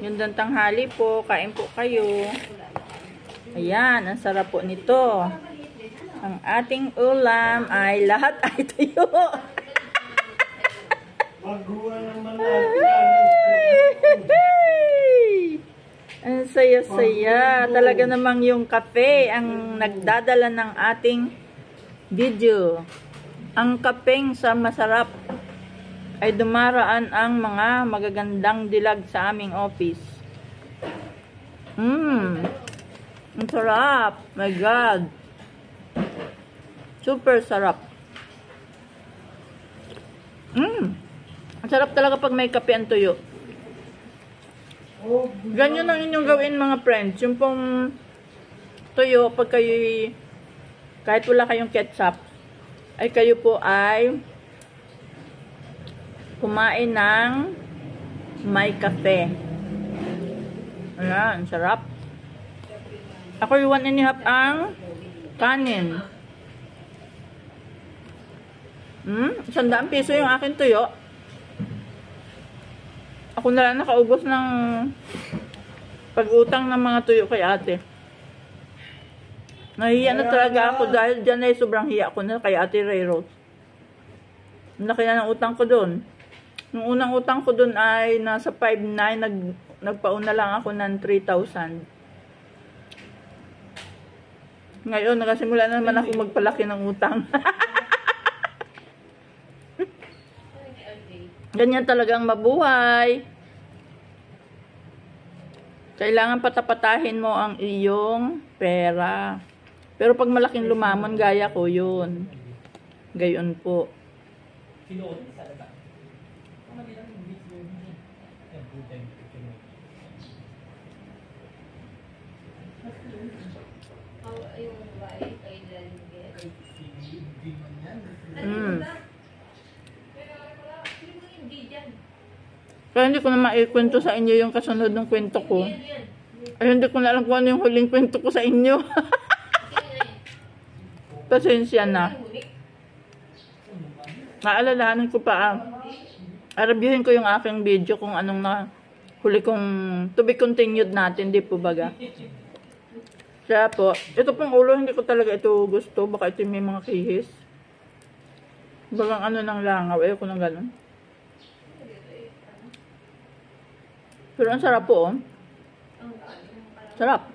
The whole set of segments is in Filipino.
Gandang tanghali po. Kain po kayo. Ayan, ang sarap po nito. Ang ating ulam ay lahat ay tuyo. Ang saya-saya. Talaga namang yung kape ang nagdadala ng ating video. Ang kapeng sa masarap ay dumaraan ang mga magagandang dilag sa aming office. Ang sarap. My God. Super sarap. Ang sarap talaga pag may kape ang tuyo. Ganyan ang inyong gawin mga friends. Yung pong tuyo, pag kayo, kahit wala kayong ketchup, ay kayo po ay kumain ng may kape. Ayan, sarap. Ako yung 1.5 ang kanin. 100 piso yung akin tuyo. Ako na lang nakaubos ng pag-utang ng mga tuyo kay ate. Nahiya na talaga ako dahil dyan ay sobrang hiya ako na kay Ate Ray Rose. Laki na ng utang ko doon. Nung unang utang ko doon ay nasa 5,900, nagpauna lang ako ng 3,000. Ngayon, nakasimula na naman ako magpalaki ng utang. Ganyan talagang mabuhay. Kailangan patapatahin mo ang iyong pera. Pero pag malaking lumamon, gaya ko yun. Gayon po. Kaya hindi ko na maikwento sa inyo yung kasunod ng kwento ko. Ay, hindi ko na alam kung ano yung huling kwento ko sa inyo. Pasensya na. Naalalahanin ko pa. Reviewin ko yung aking video kung anong na huli kong to be continued natin. Di po baga. Kaya po, ito pong ulo, hindi ko talaga ito gusto. Baka ito may mga kihis. Bagang ano ng langaw. Ayoko ng ganun. Pero ang sarap po, oh. Sarap.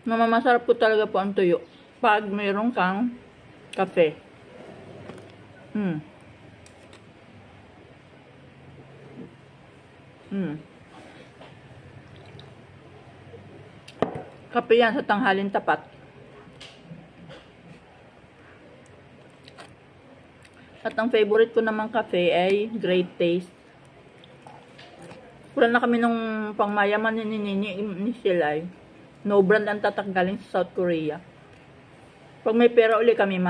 Masarap po talaga po ang tuyo pag mayroon kang kape. Kape yan sa tanghalin tapat. At ang favorite ko namang kape ay Great Taste. Wala na kami nung pangmayaman ni Silay. No brand ang tatanggalin sa South Korea. Pag may pera uli kami,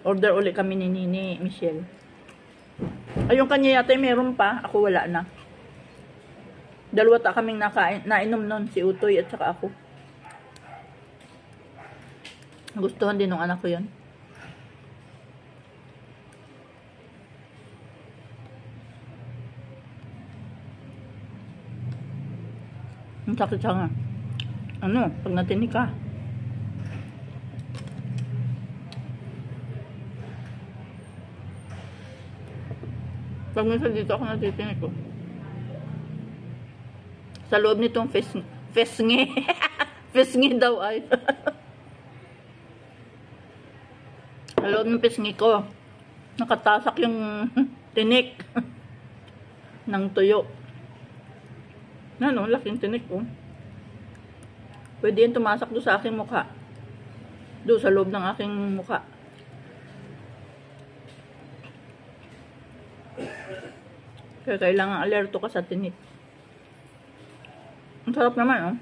order uli kami ni Nini Michelle. Ayun kanya yata meron pa. Ako wala na. Dalawa ta kaming nainom nun. Si Utoy at saka ako. Gustuhan din ng anak ko yun. Ang sakit siya nga. Ano, pag natinig ka. Pag minsan dito ako natitinig ko. Sa loob nitong fesngi. Fesngi daw ay. Sa loob ng fesngi ko. Nakatasak yung tinik ng tuyo. Ano, laking tinik ko. Pwede yan tumasak doon sa aking mukha. Doon sa loob ng aking mukha. Kaya kailangan alerto ka sa tinik. Ang sarap naman, oh.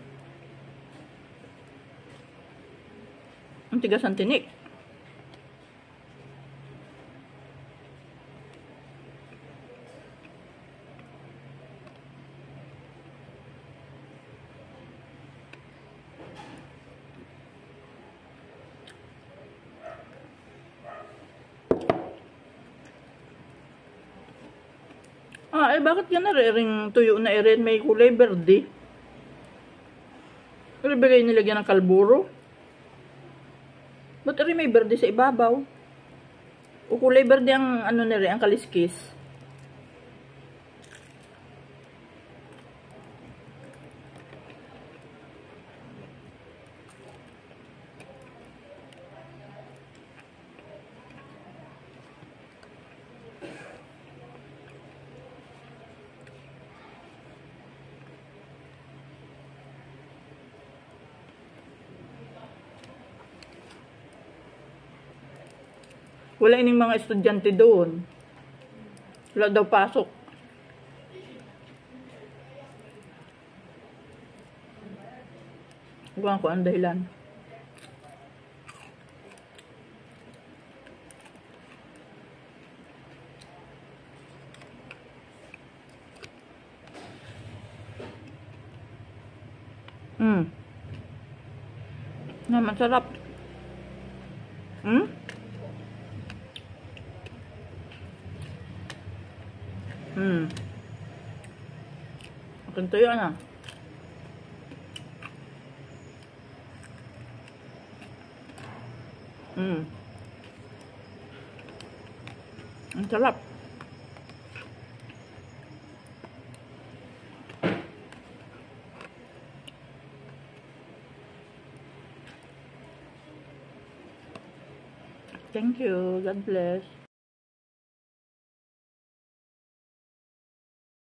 Ang tigas ang tinik. Bakit ka ring tuyo na rin may kulay berde? Pero bigay nilagyan ng kalburo? Ba't rin may berde sa ibabaw? O kulay berde ang ano na rin, ang kaliskis? Wala ining mga estudyante doon. Wala daw pasok. Huwag ko ang dahilan. Masarap. Akin tuyo na. Ang sarap. Thank you. God bless.